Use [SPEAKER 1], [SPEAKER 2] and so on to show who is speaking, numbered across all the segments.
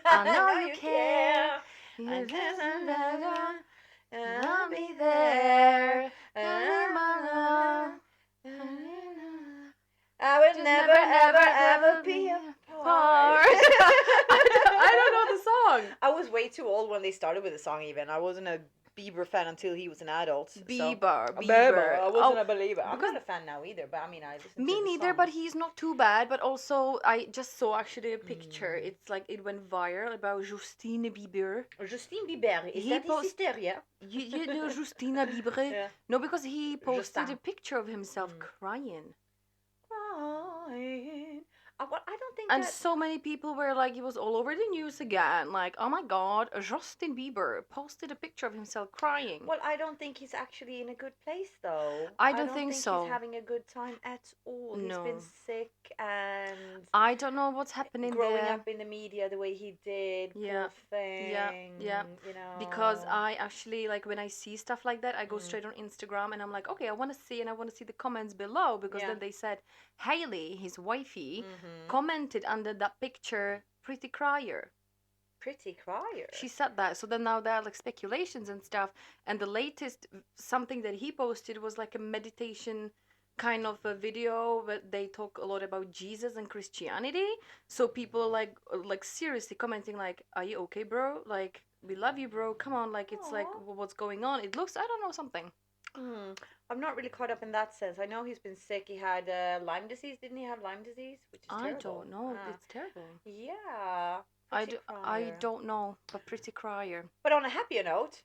[SPEAKER 1] I know you care.
[SPEAKER 2] I just
[SPEAKER 1] And I'll be there.
[SPEAKER 2] I will
[SPEAKER 1] Just
[SPEAKER 2] never, ever be apart.
[SPEAKER 1] I don't know the song.
[SPEAKER 2] I was way too old when they started with the song. Even I wasn't a Bieber fan until he was an adult.
[SPEAKER 1] Bieber.
[SPEAKER 2] I wasn't a believer. I'm not a fan now either. But I mean, I listen to
[SPEAKER 1] me
[SPEAKER 2] the
[SPEAKER 1] neither, but
[SPEAKER 2] songs.
[SPEAKER 1] he's not too bad. But also, I just saw actually a picture. It's like it went viral about Justine Bieber.
[SPEAKER 2] Justine Bieber, is that his sister? Yeah.
[SPEAKER 1] You know Justina Bieber?
[SPEAKER 2] Yeah.
[SPEAKER 1] No, because he posted
[SPEAKER 2] Justin.
[SPEAKER 1] a picture of himself crying.
[SPEAKER 2] Crying. Well, I don't think
[SPEAKER 1] And
[SPEAKER 2] that...
[SPEAKER 1] so many people were like, it was all over the news again. Like, oh my god, Justin Bieber posted a picture of himself crying.
[SPEAKER 2] Well, I don't think he's actually in a good place, though.
[SPEAKER 1] I don't think so.
[SPEAKER 2] He's having a good time at all.
[SPEAKER 1] No.
[SPEAKER 2] He's been sick and...
[SPEAKER 1] I don't know what's happening
[SPEAKER 2] growing
[SPEAKER 1] there.
[SPEAKER 2] up in the media the way he did.
[SPEAKER 1] Yeah.
[SPEAKER 2] Poor thing.
[SPEAKER 1] Yeah.
[SPEAKER 2] You know.
[SPEAKER 1] Because I actually, like, when I see stuff like that, I go straight on Instagram and I'm like, okay, I want to see, and I want to see the comments below, because then they said, Hailey, his wifey, commented under that picture, pretty crier.
[SPEAKER 2] Pretty crier.
[SPEAKER 1] She said that. So then now there are like speculations and stuff. And the latest something that he posted was like a meditation kind of a video where they talk a lot about Jesus and Christianity. So people like seriously commenting like, are you okay, bro? Like, we love you, bro. Come on. Like, it's like, what's going on? It looks, I don't know, something.
[SPEAKER 2] I'm not really caught up in that sense. I know he's been sick. He had Lyme disease. Didn't he have Lyme disease? Which is terrible.
[SPEAKER 1] I don't know. It's terrible.
[SPEAKER 2] Yeah.
[SPEAKER 1] I don't know, but pretty crier.
[SPEAKER 2] But on a happier note,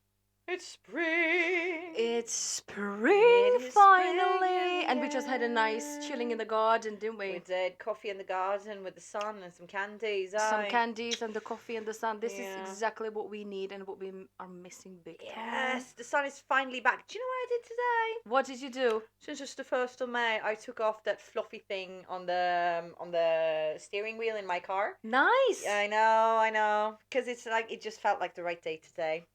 [SPEAKER 2] it's spring.
[SPEAKER 1] It's spring finally, and we just had a nice chilling in the garden, didn't we?
[SPEAKER 2] We did coffee in the garden with the sun and some candies.
[SPEAKER 1] Some candies and the coffee and the sun. This is exactly what we need and what we are missing big time.
[SPEAKER 2] Yes, the sun is finally back. Do you know what I did today?
[SPEAKER 1] What did you do?
[SPEAKER 2] Since it's the 1st of May, I took off that fluffy thing on the steering wheel in my car.
[SPEAKER 1] Nice.
[SPEAKER 2] Yeah, I know. Because it's like, it just felt like the right day today.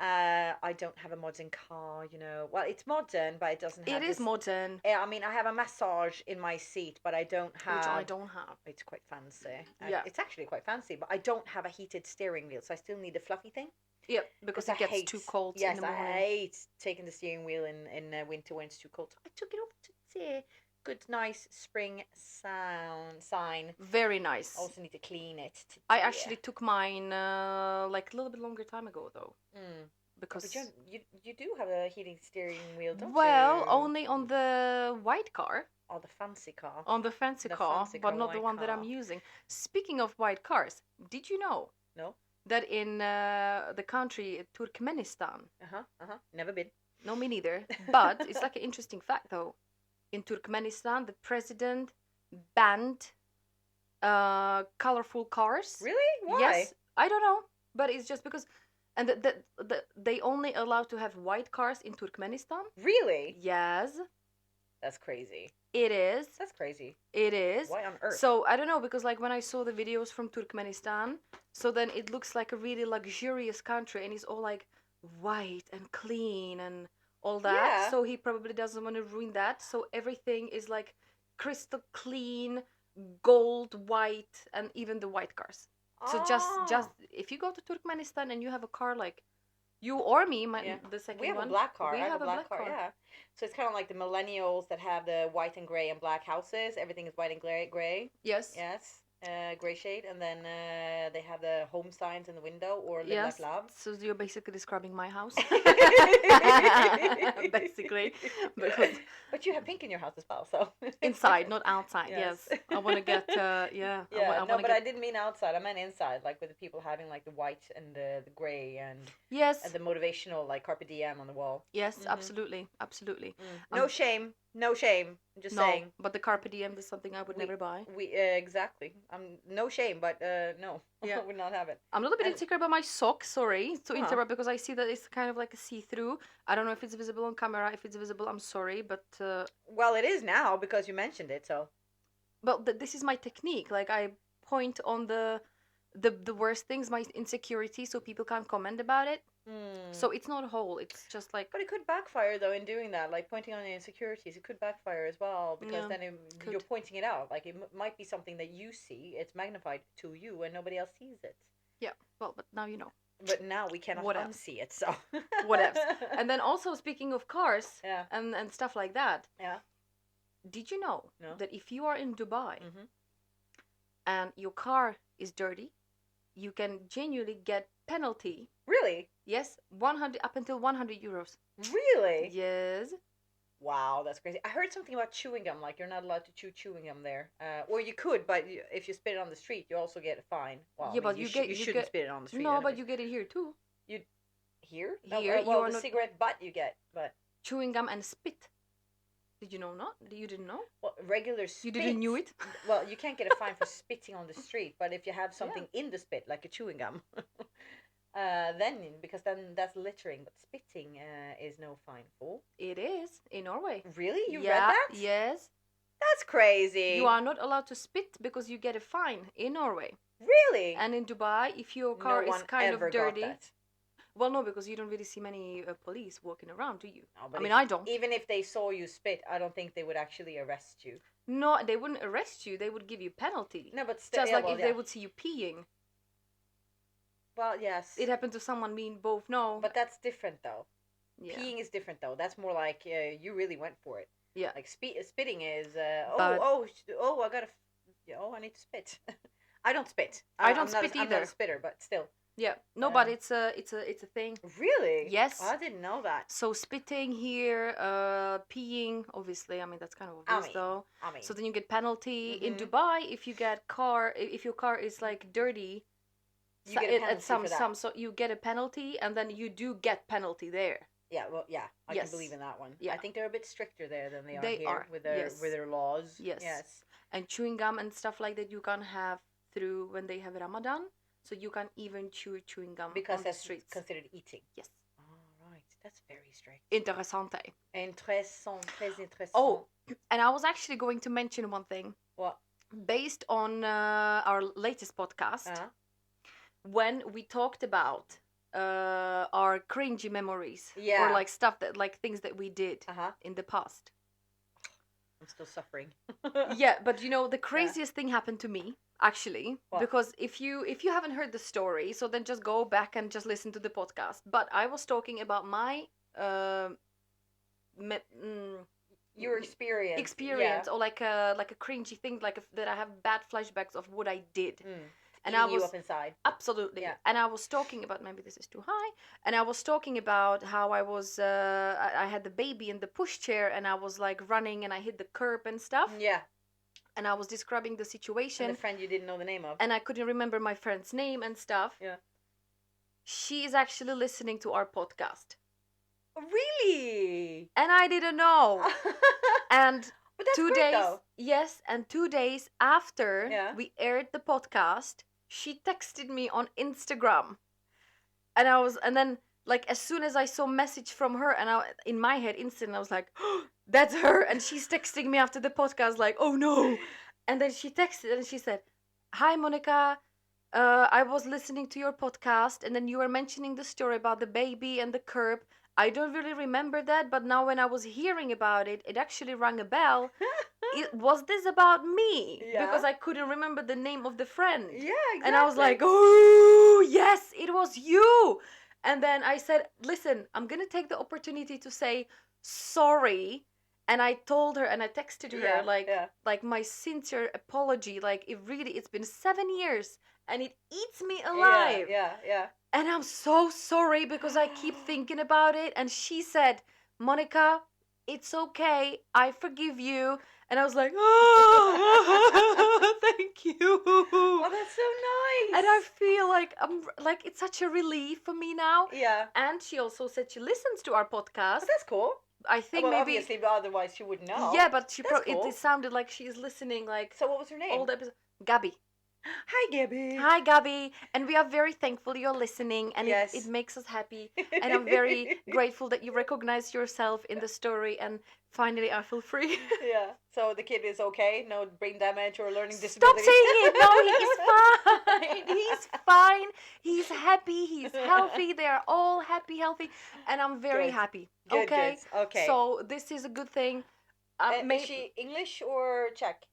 [SPEAKER 2] I don't have a modern car, you know. Well, it's modern, but it doesn't have...
[SPEAKER 1] It is modern.
[SPEAKER 2] Yeah, I mean, I have a massage in my seat, but I don't have...
[SPEAKER 1] Which I don't have.
[SPEAKER 2] It's quite fancy.
[SPEAKER 1] Yeah.
[SPEAKER 2] It's actually quite fancy, but I don't have a heated steering wheel, so I still need a fluffy thing.
[SPEAKER 1] Yeah, because it gets too cold in the morning.
[SPEAKER 2] Yes, I hate taking the steering wheel in winter when it's too cold. I took it off today. Good, nice spring sign.
[SPEAKER 1] Very nice.
[SPEAKER 2] Also need to clean it today.
[SPEAKER 1] I actually took mine like a little bit longer time ago, though. Because
[SPEAKER 2] but you do have a heating steering wheel, don't you?
[SPEAKER 1] Well, only on the white car.
[SPEAKER 2] Oh, the fancy car.
[SPEAKER 1] On the fancy car, but not the one that I'm using. Speaking of white cars, did you know?
[SPEAKER 2] No.
[SPEAKER 1] That in the country Turkmenistan.
[SPEAKER 2] Never been.
[SPEAKER 1] No, me neither. But it's like an interesting fact, though. In Turkmenistan, the president banned colorful cars.
[SPEAKER 2] Really? Why?
[SPEAKER 1] Yes, I don't know, but it's just because, and they only allow to have white cars in Turkmenistan.
[SPEAKER 2] Really?
[SPEAKER 1] Yes.
[SPEAKER 2] That's crazy.
[SPEAKER 1] It is.
[SPEAKER 2] That's crazy.
[SPEAKER 1] It is.
[SPEAKER 2] Why on earth?
[SPEAKER 1] So I don't know, because like when I saw the videos from Turkmenistan, so then it looks like a really luxurious country, and it's all like white and clean and all that.
[SPEAKER 2] Yeah.
[SPEAKER 1] So he probably doesn't want to ruin that. So everything is like crystal clean, gold, white, and even the white cars. So just if you go to Turkmenistan and you have a car like you or me, the second one.
[SPEAKER 2] We have a black car.
[SPEAKER 1] We
[SPEAKER 2] I
[SPEAKER 1] have a black car.
[SPEAKER 2] Yeah. So it's kind of like the millennials that have the white and gray and black houses. Everything is white and gray.
[SPEAKER 1] Yes.
[SPEAKER 2] Yes. Gray shade, and then they have the home signs in the window, or live like love.
[SPEAKER 1] So you're basically describing my house. Basically,
[SPEAKER 2] but you have pink in your house as well, so
[SPEAKER 1] inside, not outside. Yes, I want to get
[SPEAKER 2] but I didn't mean outside. I meant inside, like with the people having like the white and the gray and and the motivational like carpe diem on the wall.
[SPEAKER 1] Yes, absolutely.
[SPEAKER 2] No shame. I'm just saying.
[SPEAKER 1] But the carpe diem is something I would never buy.
[SPEAKER 2] Exactly. No shame, but no, I would not have it.
[SPEAKER 1] I'm a little bit insecure about my sock. Sorry to interrupt, because I see that it's kind of like a see-through. I don't know if it's visible on camera. If it's visible, I'm sorry, but
[SPEAKER 2] well, it is now because you mentioned it. So,
[SPEAKER 1] but this is my technique. Like I point on the worst things, my insecurity, so people can't comment about it. So it's not whole. It's just like.
[SPEAKER 2] But it could backfire though in doing that, like pointing on the insecurities. It could backfire as well because then you're pointing it out. Like it might be something that you see. It's magnified to you, and nobody else sees it.
[SPEAKER 1] Yeah. Well, but now you know.
[SPEAKER 2] But now we cannot unsee it. So.
[SPEAKER 1] What else? And then also speaking of cars. Yeah. And stuff like that.
[SPEAKER 2] Yeah.
[SPEAKER 1] Did you know that if you are in Dubai and your car is dirty, you can genuinely get penalty.
[SPEAKER 2] Really?
[SPEAKER 1] Yes, 100 up until 100 euros.
[SPEAKER 2] Really?
[SPEAKER 1] Yes.
[SPEAKER 2] Wow, that's crazy. I heard something about chewing gum, like you're not allowed to chew chewing gum there. Or you could, but if you spit it on the street, you also get a fine. Well, yeah, but you shouldn't spit it on the street.
[SPEAKER 1] No, anyway. But you get it here too.
[SPEAKER 2] Here?
[SPEAKER 1] Here,
[SPEAKER 2] well, the cigarette butt you get, but
[SPEAKER 1] chewing gum and spit. Did you know not? You didn't know?
[SPEAKER 2] Well, regular spit.
[SPEAKER 1] You didn't knew it?
[SPEAKER 2] Well, you can't get a fine for spitting on the street, but if you have something in the spit, like a chewing gum, then that's littering, but spitting is no fine for.
[SPEAKER 1] It is in Norway.
[SPEAKER 2] Really? You read that?
[SPEAKER 1] Yes.
[SPEAKER 2] That's crazy.
[SPEAKER 1] You are not allowed to spit because you get a fine in Norway.
[SPEAKER 2] Really?
[SPEAKER 1] And in Dubai, if your car is kind of dirty. Well, no, because you don't really see many police walking around, do you? No, I mean, I don't.
[SPEAKER 2] Even if they saw you spit, I don't think they would actually arrest you.
[SPEAKER 1] No, they wouldn't arrest you. They would give you penalty.
[SPEAKER 2] No, but still,
[SPEAKER 1] just like if they would see you peeing.
[SPEAKER 2] Well, yes.
[SPEAKER 1] It happened to someone we both know.
[SPEAKER 2] But that's different, though. Yeah. Peeing is different, though. That's more like you really went for it.
[SPEAKER 1] Yeah.
[SPEAKER 2] Like spitting is, I need to spit. I don't spit.
[SPEAKER 1] I don't spit either.
[SPEAKER 2] I'm not a spitter, but still.
[SPEAKER 1] Yeah, no, but it's a thing.
[SPEAKER 2] Really?
[SPEAKER 1] Yes.
[SPEAKER 2] Oh, I didn't know that.
[SPEAKER 1] So spitting here, peeing, obviously. I mean, that's kind of obvious, though. So then you get penalty in Dubai if your car is like dirty.
[SPEAKER 2] You get a penalty for that.
[SPEAKER 1] So you get a penalty, and then you do get penalty there.
[SPEAKER 2] Yeah, well, yeah, I can believe in that one. Yeah. I think they're a bit stricter there than they are here with their laws.
[SPEAKER 1] Yes. And chewing gum and stuff like that you can have through when they have Ramadan. So you can even chew chewing gum
[SPEAKER 2] because
[SPEAKER 1] on the streets.
[SPEAKER 2] Because that's considered eating.
[SPEAKER 1] Yes.
[SPEAKER 2] Oh, right. That's very strict.
[SPEAKER 1] Interessante.
[SPEAKER 2] Très intéressant.
[SPEAKER 1] Oh, and I was actually going to mention one thing.
[SPEAKER 2] What?
[SPEAKER 1] Based on our latest podcast, when we talked about our cringy memories.
[SPEAKER 2] Yeah.
[SPEAKER 1] Or like stuff that, like things that we did in the past.
[SPEAKER 2] I'm still suffering.
[SPEAKER 1] Yeah, but you know, the craziest thing happened to me. Actually, because if you haven't heard the story, so then just go back and just listen to the podcast. But I was talking about my
[SPEAKER 2] your experience,
[SPEAKER 1] or like a cringy thing, that I have bad flashbacks of what I did,
[SPEAKER 2] and I was up inside.
[SPEAKER 1] Absolutely, and I was talking about, maybe this is too high, and I was talking about how I was I had the baby in the pushchair and I was like running and I hit the curb and stuff.
[SPEAKER 2] Yeah.
[SPEAKER 1] And I was describing the situation.
[SPEAKER 2] And the friend you didn't know the name of.
[SPEAKER 1] And I couldn't remember my friend's name and stuff.
[SPEAKER 2] Yeah.
[SPEAKER 1] She is actually listening to our podcast.
[SPEAKER 2] Really?
[SPEAKER 1] And I didn't know. And
[SPEAKER 2] but that's
[SPEAKER 1] 2
[SPEAKER 2] great,
[SPEAKER 1] days.
[SPEAKER 2] Though.
[SPEAKER 1] Yes, and 2 days after we aired the podcast, she texted me on Instagram. And then like as soon as I saw message from her, and in my head instantly I was like, oh, that's her. And she's texting me after the podcast like, oh no. And then she texted and she said, hi Monika, I was listening to your podcast and then you were mentioning the story about the baby and the curb. I don't really remember that, but now when I was hearing about it, it actually rang a bell. Was this about me?
[SPEAKER 2] Yeah.
[SPEAKER 1] Because I couldn't remember the name of the friend.
[SPEAKER 2] Yeah, exactly.
[SPEAKER 1] And I was like, oh yes, it was you. And then I said, listen, I'm going to take the opportunity to say sorry. And I told her and I texted her like my sincere apology. Like it's been 7 years and it eats me alive.
[SPEAKER 2] Yeah.
[SPEAKER 1] And I'm so sorry because I keep thinking about it. And she said, Monika, it's okay. I forgive you. And I was like, oh, thank you.
[SPEAKER 2] Oh, that's so nice.
[SPEAKER 1] And I feel like it's such a relief for me now.
[SPEAKER 2] Yeah.
[SPEAKER 1] And she also said she listens to our podcast.
[SPEAKER 2] But that's cool.
[SPEAKER 1] I think maybe
[SPEAKER 2] obviously, but otherwise she wouldn't know.
[SPEAKER 1] Yeah, but it sounded like she's listening. Like,
[SPEAKER 2] so what was her name?
[SPEAKER 1] Old episode. Gabby.
[SPEAKER 2] Hi, Gabby.
[SPEAKER 1] Hi, Gabby. And we are very thankful you're listening, and it makes us happy. And I'm very grateful that you recognize yourself in the story. And Finally, I feel free.
[SPEAKER 2] Yeah. So the kid is okay? No brain damage or learning
[SPEAKER 1] Stop
[SPEAKER 2] disability?
[SPEAKER 1] saying it. No, he's fine. He's fine. He's happy. He's healthy. They are all happy, healthy. And I'm very
[SPEAKER 2] Good.
[SPEAKER 1] happy.
[SPEAKER 2] Good,
[SPEAKER 1] Okay?
[SPEAKER 2] good. Okay.
[SPEAKER 1] So this is a good thing.
[SPEAKER 2] Is she English or Czech,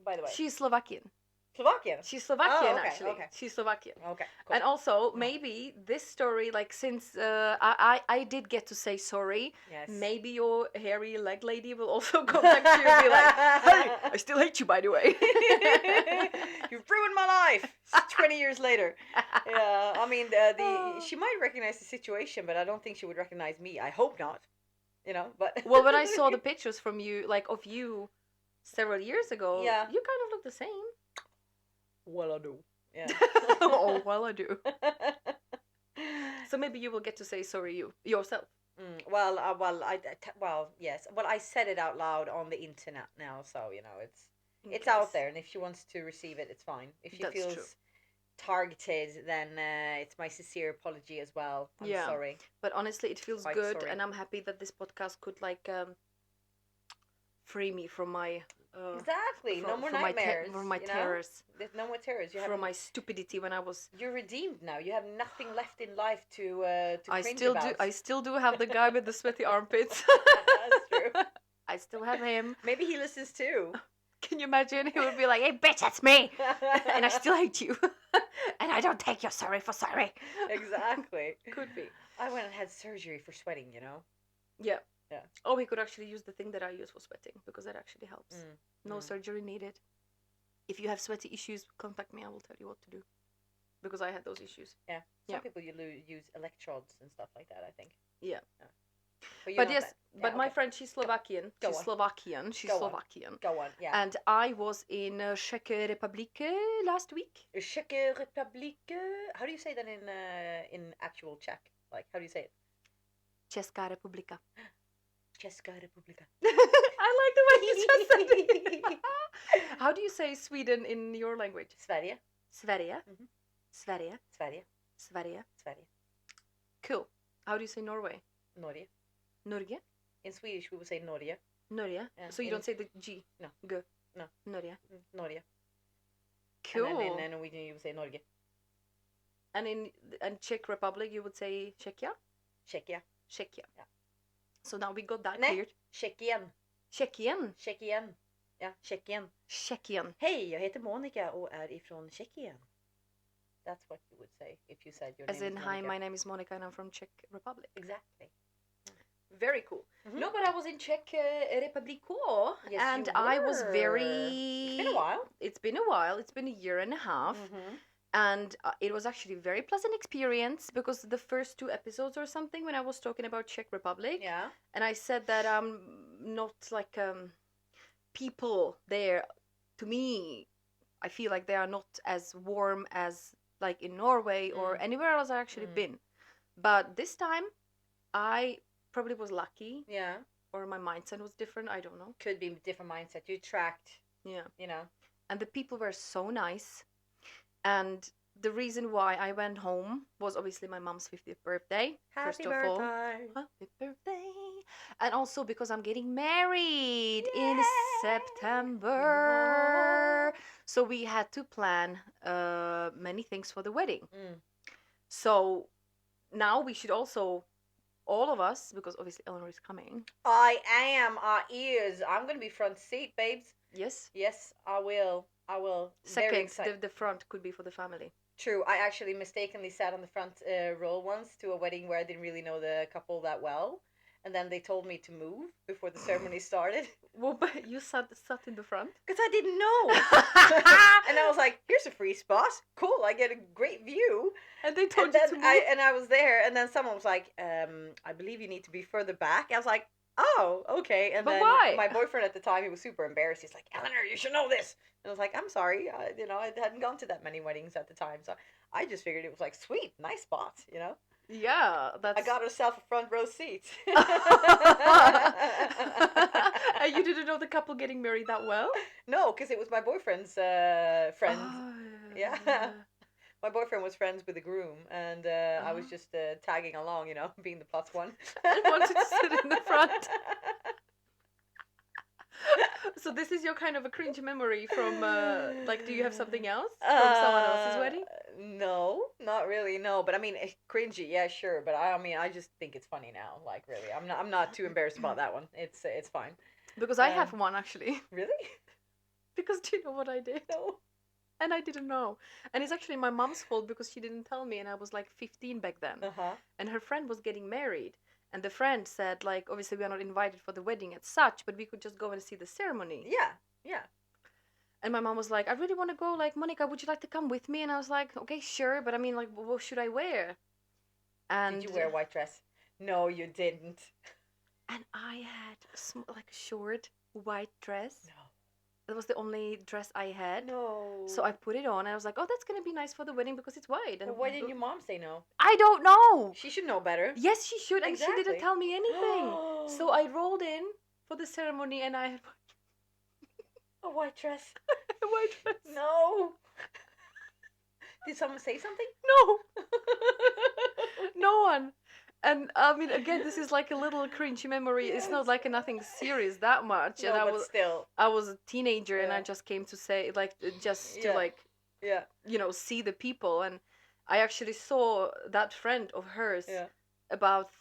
[SPEAKER 2] by the way?
[SPEAKER 1] She's Slovakian.
[SPEAKER 2] Slovakian?
[SPEAKER 1] She's Slovakian,
[SPEAKER 2] okay,
[SPEAKER 1] actually.
[SPEAKER 2] okay.
[SPEAKER 1] She's Slovakian.
[SPEAKER 2] Okay, cool.
[SPEAKER 1] And also, maybe this story, like, since I did get to say sorry,
[SPEAKER 2] Yes.
[SPEAKER 1] maybe your hairy leg lady will also contact you and be like, hey, I still hate you, by the way.
[SPEAKER 2] You've ruined my life. 20 years later. Yeah, I mean, she might recognize the situation, but I don't think she would recognize me. I hope not. You know, but...
[SPEAKER 1] Well, when I saw the pictures from you, like, of you several years ago,
[SPEAKER 2] yeah,
[SPEAKER 1] you kind of look the same.
[SPEAKER 2] Well, I do. Yeah.
[SPEAKER 1] Oh, well, I do. So maybe you will get to say sorry yourself.
[SPEAKER 2] Well, yes. Well, I said it out loud on the internet now, so you know it's out there, and if she wants to receive it, it's fine. If she feels targeted, then it's my sincere apology as well. I'm sorry.
[SPEAKER 1] But honestly, it feels good, and I'm happy that this podcast could like free me from my
[SPEAKER 2] exactly. No more nightmares.
[SPEAKER 1] From my terrors.
[SPEAKER 2] There's no more terrors.
[SPEAKER 1] From my stupidity when I was.
[SPEAKER 2] You're redeemed now. You have nothing left in life to cringe about.
[SPEAKER 1] I still do have the guy with the sweaty armpits.
[SPEAKER 2] That's true.
[SPEAKER 1] I still have him.
[SPEAKER 2] Maybe he listens too.
[SPEAKER 1] Can you imagine? He would be like, "Hey, bitch, that's me," and I still hate you, and I don't take your sorry for sorry.
[SPEAKER 2] Exactly.
[SPEAKER 1] Could be.
[SPEAKER 2] I went and had surgery for sweating. You know.
[SPEAKER 1] Yeah.
[SPEAKER 2] Yeah.
[SPEAKER 1] Oh, we could actually use the thing that I use for sweating because that actually helps. No surgery needed. If you have sweaty issues, contact me. I will tell you what to do. Because I had those issues.
[SPEAKER 2] Yeah. Some people use electrodes and stuff like that, I think.
[SPEAKER 1] Yeah.
[SPEAKER 2] But
[SPEAKER 1] yes, my friend, she's Slovakian.
[SPEAKER 2] Go
[SPEAKER 1] she's
[SPEAKER 2] on.
[SPEAKER 1] Slovakian. She's
[SPEAKER 2] Go
[SPEAKER 1] Slovakian.
[SPEAKER 2] On. Go on, yeah.
[SPEAKER 1] And I was in Czech Republic last week.
[SPEAKER 2] Czech Republic. How do you say that in actual Czech? Like, how do you say it?
[SPEAKER 1] Česká republika.
[SPEAKER 2] Česká republika.
[SPEAKER 1] I like the way you just said it. How do you say Sweden in your language?
[SPEAKER 2] Sverige.
[SPEAKER 1] Sverige.
[SPEAKER 2] Mm-hmm.
[SPEAKER 1] Sverige.
[SPEAKER 2] Sverige.
[SPEAKER 1] Sverige.
[SPEAKER 2] Sverige.
[SPEAKER 1] Cool. How do you say Norway?
[SPEAKER 2] Norge.
[SPEAKER 1] Norge?
[SPEAKER 2] In Swedish, we would say Norge.
[SPEAKER 1] Norge. Yeah. So you don't say the G?
[SPEAKER 2] No.
[SPEAKER 1] G.
[SPEAKER 2] No.
[SPEAKER 1] Norge.
[SPEAKER 2] Norge.
[SPEAKER 1] Cool.
[SPEAKER 2] And then in Norwegian, you would say Norge.
[SPEAKER 1] And in Czech Republic, you would say Czechia?
[SPEAKER 2] Czechia.
[SPEAKER 1] Czechia. Yeah. So now we got that
[SPEAKER 2] Nej,
[SPEAKER 1] cleared.
[SPEAKER 2] Tjeckien.
[SPEAKER 1] Tjeckien?
[SPEAKER 2] Tjeckien. Ja, Tjeckien.
[SPEAKER 1] Tjeckien.
[SPEAKER 2] Hej, jag heter Monika och är ifrån Tjeckien. That's what you would say if you said your name
[SPEAKER 1] is Monika. Hi, my name is Monika and I'm from Czech Republic.
[SPEAKER 2] Exactly.
[SPEAKER 1] Very cool. Mm-hmm. No, but I was in Czech Republic,
[SPEAKER 2] yes,
[SPEAKER 1] and I was very...
[SPEAKER 2] It's been a while.
[SPEAKER 1] It's been a while. It's been a year and a half.
[SPEAKER 2] Mm-hmm.
[SPEAKER 1] And it was actually a very pleasant experience because the first 2 episodes or something when I was talking about Czech Republic, and I said that not like people there, to me, I feel like they are not as warm as like in Norway or anywhere else I've actually been. But this time, I probably was lucky.
[SPEAKER 2] Yeah.
[SPEAKER 1] Or my mindset was different. I don't know.
[SPEAKER 2] Could be a different mindset. You attract.
[SPEAKER 1] Yeah.
[SPEAKER 2] You know.
[SPEAKER 1] And the people were so nice. And the reason why I went home was obviously my mom's 50th birthday.
[SPEAKER 2] Happy birthday.
[SPEAKER 1] Happy birthday. And also because I'm getting married in September. So we had to plan many things for the wedding. So now we should also, all of us, because obviously Eleanor is coming.
[SPEAKER 2] I am. Our ears. I'm going to be front seat, babes.
[SPEAKER 1] Yes?
[SPEAKER 2] Yes, I will.
[SPEAKER 1] Second, the front could be for the family.
[SPEAKER 2] True. I actually mistakenly sat on the front row once to a wedding where I didn't really know the couple that well. And then they told me to move before the ceremony started.
[SPEAKER 1] Well, but you sat in the front?
[SPEAKER 2] Because I didn't know. And I was like, here's a free spot. Cool, I get a great view.
[SPEAKER 1] And they told you to move?
[SPEAKER 2] I was there, and then someone was like, I believe you need to be further back. I was like, oh, okay. And then
[SPEAKER 1] why?
[SPEAKER 2] My boyfriend at the time, he was super embarrassed. He's like, Eleanor, you should know this. And I was like, I'm sorry. I hadn't gone to that many weddings at the time. So I just figured it was like, sweet, nice spot, you know?
[SPEAKER 1] Yeah,
[SPEAKER 2] I got herself a front row seat.
[SPEAKER 1] And you didn't know the couple getting married that well?
[SPEAKER 2] No, because it was my boyfriend's friend.
[SPEAKER 1] Oh,
[SPEAKER 2] yeah. My boyfriend was friends with the groom, and I was just tagging along, being the plus one.
[SPEAKER 1] I wanted to sit in the front. So this is your kind of a cringe memory from, like, do you have something else from someone else's wedding?
[SPEAKER 2] No, not really. No, but I mean, cringy. Yeah, sure. But I mean, I just think it's funny now. Like, really, I'm not too embarrassed about that one. It's fine.
[SPEAKER 1] Because I have one actually.
[SPEAKER 2] Really?
[SPEAKER 1] Because do you know what I did?
[SPEAKER 2] No.
[SPEAKER 1] And I didn't know. And it's actually my mom's fault because she didn't tell me, and I was like 15 back then. And her friend was getting married. And the friend said, like, obviously we are not invited for the wedding as such, but we could just go and see the ceremony.
[SPEAKER 2] Yeah, yeah.
[SPEAKER 1] And my mom was like, I really want to go. Like, Monika, would you like to come with me? And I was like, okay, sure. But I mean, like, what should I wear? And
[SPEAKER 2] did you wear a white dress? No, you didn't.
[SPEAKER 1] And I had like a short white dress.
[SPEAKER 2] No.
[SPEAKER 1] That was the only dress I had.
[SPEAKER 2] No.
[SPEAKER 1] So I put it on, and I was like, oh, that's going to be nice for the wedding because it's white. And
[SPEAKER 2] well, why didn't your mom say no?
[SPEAKER 1] I don't know.
[SPEAKER 2] She should know better.
[SPEAKER 1] Yes, she should, and
[SPEAKER 2] exactly.
[SPEAKER 1] she didn't tell me anything. So I rolled in for the ceremony, and I had
[SPEAKER 2] a white dress.
[SPEAKER 1] A white dress.
[SPEAKER 2] No. Did someone say something?
[SPEAKER 1] No. No one. And I mean, again, this is like a little cringy memory. Yes. It's not like nothing serious that much.
[SPEAKER 2] No,
[SPEAKER 1] and
[SPEAKER 2] but still.
[SPEAKER 1] I was a teenager, and I just came to say, like, just to like, you know, see the people. And I actually saw that friend of hers about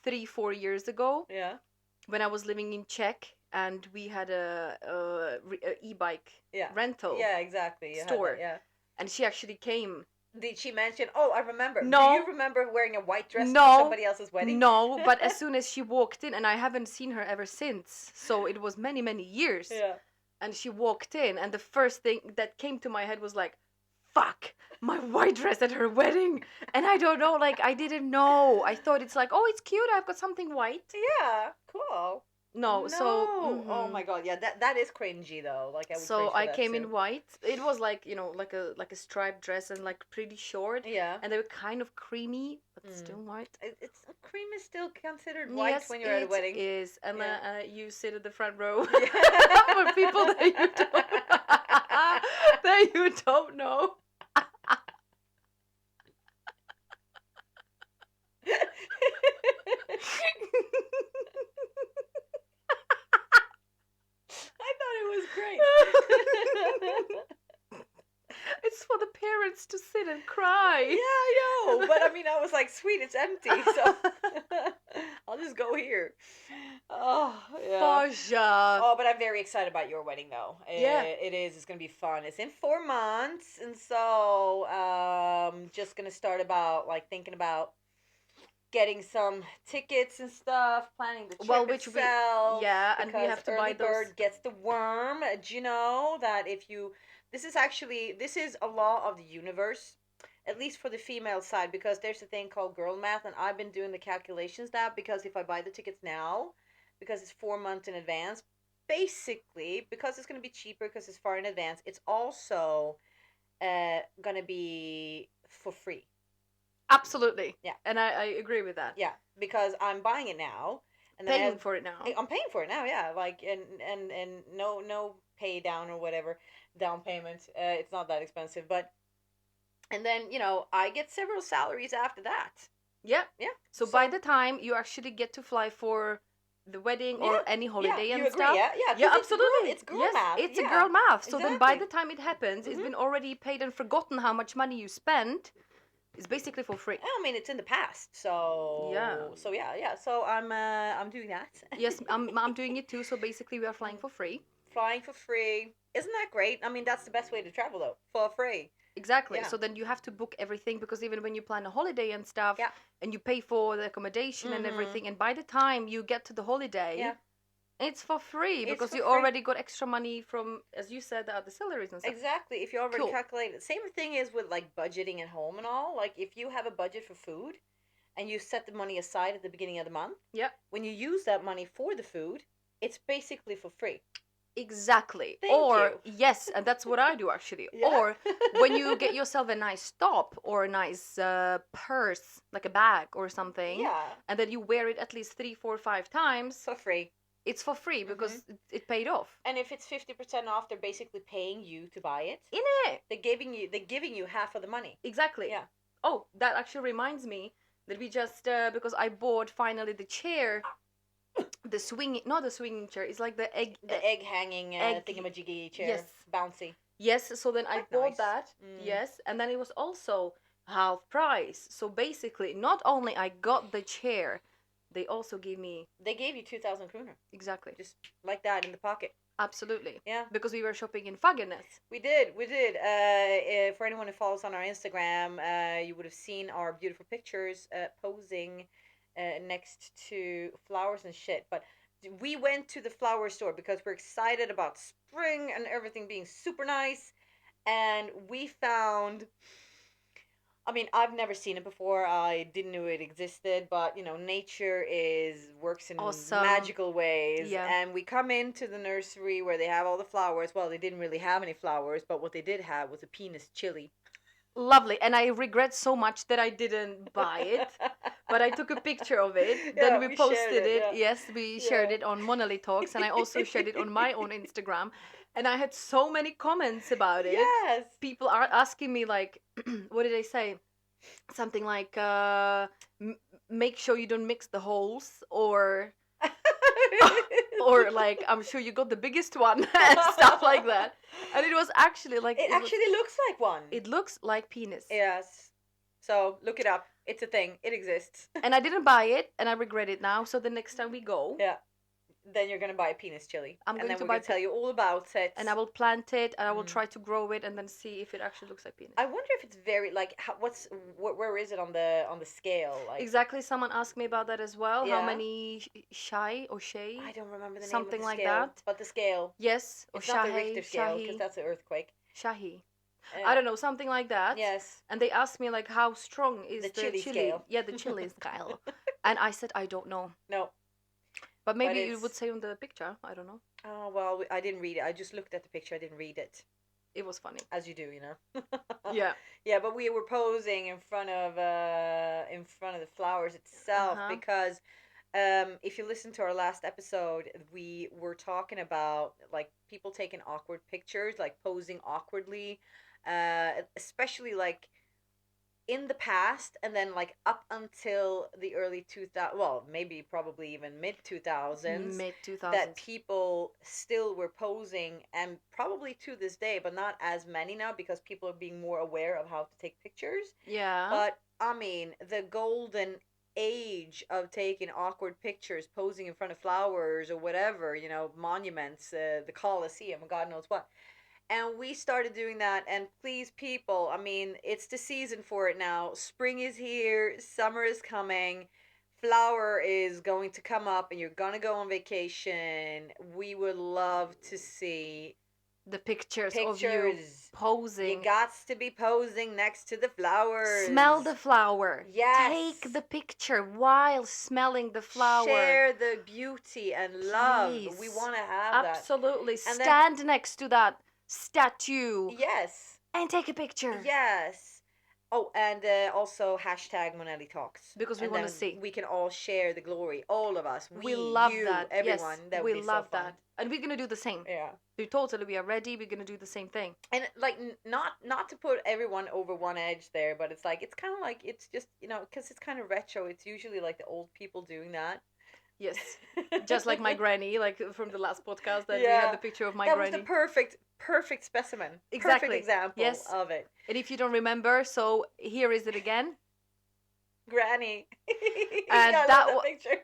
[SPEAKER 1] 3-4 years ago.
[SPEAKER 2] Yeah.
[SPEAKER 1] When I was living in Czech, and we had a e-bike rental.
[SPEAKER 2] Yeah, exactly. You
[SPEAKER 1] store.
[SPEAKER 2] That, yeah.
[SPEAKER 1] And she actually came.
[SPEAKER 2] Did she mention? Oh, I remember.
[SPEAKER 1] No.
[SPEAKER 2] Do you remember wearing a white dress for somebody else's wedding?
[SPEAKER 1] No, but as soon as she walked in, and I haven't seen her ever since, so it was many, many years.
[SPEAKER 2] Yeah.
[SPEAKER 1] And she walked in, and the first thing that came to my head was like, fuck, my white dress at her wedding. And I don't know, like, I didn't know. I thought it's like, oh, it's cute, I've got something white.
[SPEAKER 2] Yeah, cool.
[SPEAKER 1] No, so
[SPEAKER 2] oh my god, yeah, that is cringy though. Like I would.
[SPEAKER 1] So I came in white. It was like, you know, like a striped dress and like pretty short.
[SPEAKER 2] Yeah.
[SPEAKER 1] And they were kind of creamy, but still white.
[SPEAKER 2] It's cream is still considered white when you're at a wedding.
[SPEAKER 1] Yes, it is. And you sit at the front row for people that you don't that you don't know.
[SPEAKER 2] I thought it was great.
[SPEAKER 1] It's for the parents to sit and cry.
[SPEAKER 2] Yeah, I know. But I mean, I was like, sweet, it's empty. So I'll just go here. Oh, yeah.
[SPEAKER 1] For sure.
[SPEAKER 2] Oh, but I'm very excited about your wedding, though. It is. It's going to be fun. It's in 4 months. And so just going to start thinking about getting some tickets and stuff, planning the trip itself.
[SPEAKER 1] And we have to buy those.
[SPEAKER 2] Bird gets the worm. Do you know that if you... This is a law of the universe, at least for the female side, because there's a thing called girl math, and I've been doing the calculations now, because if I buy the tickets now, because it's 4 months in advance, basically, because it's going to be cheaper because it's far in advance, it's also going to be for free.
[SPEAKER 1] Absolutely.
[SPEAKER 2] Yeah.
[SPEAKER 1] And I agree with that.
[SPEAKER 2] Yeah, because I'm buying it now. And
[SPEAKER 1] paying for it now.
[SPEAKER 2] I'm paying for it now, yeah. Like, and no pay down or whatever, down payment. It's not that expensive. But, and then, you know, I get several salaries after that.
[SPEAKER 1] Yeah.
[SPEAKER 2] Yeah.
[SPEAKER 1] So by the time you actually get to fly for the wedding or any holiday and stuff.
[SPEAKER 2] Yeah,
[SPEAKER 1] absolutely.
[SPEAKER 2] It's girl math.
[SPEAKER 1] It's a girl math. So then by the time it happens, it's been already paid and forgotten how much money you spent. It's basically for free.
[SPEAKER 2] I mean, it's in the past, so So So I'm doing that.
[SPEAKER 1] Yes, I'm doing it too. So basically, we are flying for free.
[SPEAKER 2] Flying for free, isn't that great? I mean, that's the best way to travel, though, for free.
[SPEAKER 1] Exactly. Yeah. So then you have to book everything, because even when you plan a holiday and stuff, and you pay for the accommodation and everything, and by the time you get to the holiday, it's for free, because you already got extra money from, as you said, the other salaries and stuff.
[SPEAKER 2] Exactly. If you already calculate it. Same thing is with like budgeting at home and all. Like if you have a budget for food and you set the money aside at the beginning of the month, when you use that money for the food, it's basically for free.
[SPEAKER 1] Exactly.
[SPEAKER 2] Thank you.
[SPEAKER 1] Yes, and that's what I do actually. Yeah. Or when you get yourself a nice top or a nice purse, like a bag or something, and then you wear it at least 3, 4, 5 times
[SPEAKER 2] for free.
[SPEAKER 1] It's for free because it paid off.
[SPEAKER 2] And if it's 50% off, they're basically paying you to buy it.
[SPEAKER 1] In it.
[SPEAKER 2] They're giving you half of the money.
[SPEAKER 1] Exactly.
[SPEAKER 2] Yeah.
[SPEAKER 1] Oh, that actually reminds me that we just because I bought finally the chair the swinging, not the swinging chair. It's like the egg.
[SPEAKER 2] The egg hanging
[SPEAKER 1] egg.
[SPEAKER 2] thingamajiggy chair.
[SPEAKER 1] Yes.
[SPEAKER 2] Bouncy.
[SPEAKER 1] Yes. So then I
[SPEAKER 2] Quite
[SPEAKER 1] bought
[SPEAKER 2] nice.
[SPEAKER 1] that. Yes, and then it was also half price. So basically, not only I got the chair, they also gave me.
[SPEAKER 2] They gave you 2,000 kroner.
[SPEAKER 1] Exactly.
[SPEAKER 2] Just like that in the pocket.
[SPEAKER 1] Absolutely.
[SPEAKER 2] Yeah.
[SPEAKER 1] Because we were shopping in Fagernes.
[SPEAKER 2] We did. For anyone who follows on our Instagram, you would have seen our beautiful pictures posing next to flowers and shit. But we went to the flower store because we're excited about spring and everything being super nice. And we found... I mean, I've never seen it before. I didn't know it existed, but nature works in
[SPEAKER 1] awesome.
[SPEAKER 2] Magical ways.
[SPEAKER 1] Yeah.
[SPEAKER 2] And we come into the nursery where they have all the flowers. Well, they didn't really have any flowers, but what they did have was a penis chili.
[SPEAKER 1] Lovely, and I regret so much that I didn't buy it, but I took a picture of it.
[SPEAKER 2] Yeah,
[SPEAKER 1] then we posted it.
[SPEAKER 2] Yeah.
[SPEAKER 1] Yes, we shared it on Monali Talks, and I also shared it on my own Instagram. And I had so many comments about it.
[SPEAKER 2] Yes.
[SPEAKER 1] People are asking me like, what did I say? Something like, make sure you don't mix the holes, or or like, I'm sure you got the biggest one, and stuff like that. And it was actually like...
[SPEAKER 2] It actually looks like one.
[SPEAKER 1] It looks like penis.
[SPEAKER 2] Yes. So, look it up. It's a thing. It exists.
[SPEAKER 1] And I didn't buy it, and I regret it now. So the next time we go...
[SPEAKER 2] Yeah. Then you're going to buy a penis chili.
[SPEAKER 1] I'm going to
[SPEAKER 2] we're going to tell you all about it.
[SPEAKER 1] And I will plant it, and I will try to grow it, and then see if it actually looks like penis.
[SPEAKER 2] I wonder if it's very, like, where is it on the scale? Like,
[SPEAKER 1] exactly. Someone asked me about that as well.
[SPEAKER 2] Yeah.
[SPEAKER 1] How many shay or shay?
[SPEAKER 2] I don't remember the name
[SPEAKER 1] Something
[SPEAKER 2] of the
[SPEAKER 1] like
[SPEAKER 2] scale,
[SPEAKER 1] that.
[SPEAKER 2] But the scale.
[SPEAKER 1] Yes. Or
[SPEAKER 2] it's not the Richter scale, because that's an earthquake.
[SPEAKER 1] Shahi. I don't know, something like that.
[SPEAKER 2] Yes.
[SPEAKER 1] And they asked me, like, how strong is the
[SPEAKER 2] chili
[SPEAKER 1] chili?
[SPEAKER 2] scale.
[SPEAKER 1] Yeah, the chili scale. And I said, I don't know.
[SPEAKER 2] No.
[SPEAKER 1] But maybe you would say on the picture. I don't know.
[SPEAKER 2] Oh, well, I didn't read it. I just looked at the picture. I didn't read it.
[SPEAKER 1] It was funny.
[SPEAKER 2] As you do,
[SPEAKER 1] Yeah.
[SPEAKER 2] Yeah, but we were posing in front of the flowers itself because if you listen to our last episode, we were talking about like people taking awkward pictures, like posing awkwardly, especially like in the past, and then like up until the early 2000s, well, maybe probably even mid 2000s, that people still were posing, and probably to this day, but not as many now because people are being more aware of how to take pictures.
[SPEAKER 1] Yeah.
[SPEAKER 2] But I mean, the golden age of taking awkward pictures, posing in front of flowers or whatever, monuments, the Colosseum, God knows what. And we started doing that, and please, people, I mean, it's the season for it now. Spring is here, summer is coming, flower is going to come up, and you're going to go on vacation. We would love to see
[SPEAKER 1] the pictures of you posing.
[SPEAKER 2] You got to be posing next to the flowers.
[SPEAKER 1] Smell the flower.
[SPEAKER 2] Yes.
[SPEAKER 1] Take the picture while smelling the flower.
[SPEAKER 2] Share the beauty and love.
[SPEAKER 1] Please.
[SPEAKER 2] We want to have that.
[SPEAKER 1] Absolutely. Stand next to that statue.
[SPEAKER 2] Yes.
[SPEAKER 1] And take a picture.
[SPEAKER 2] Yes. Oh, and also hashtag Monelli Talks.
[SPEAKER 1] Because we want to see.
[SPEAKER 2] We can all share the glory. All of us.
[SPEAKER 1] We love
[SPEAKER 2] you,
[SPEAKER 1] that.
[SPEAKER 2] Everyone.
[SPEAKER 1] Yes,
[SPEAKER 2] that
[SPEAKER 1] we love
[SPEAKER 2] so
[SPEAKER 1] that. And we're going to do the same.
[SPEAKER 2] Yeah.
[SPEAKER 1] We are ready. We're going to do the same thing.
[SPEAKER 2] And like, not to put everyone over one edge there, but it's like, it's kind of like, it's just, because it's kind of retro. It's usually like the old people doing that.
[SPEAKER 1] Yes. Just like my granny, like from the last podcast that we had the picture of my granny.
[SPEAKER 2] That was the perfect specimen.
[SPEAKER 1] Exactly.
[SPEAKER 2] Perfect example of it.
[SPEAKER 1] And if you don't remember, so here is it again.
[SPEAKER 2] Granny.
[SPEAKER 1] And that
[SPEAKER 2] picture.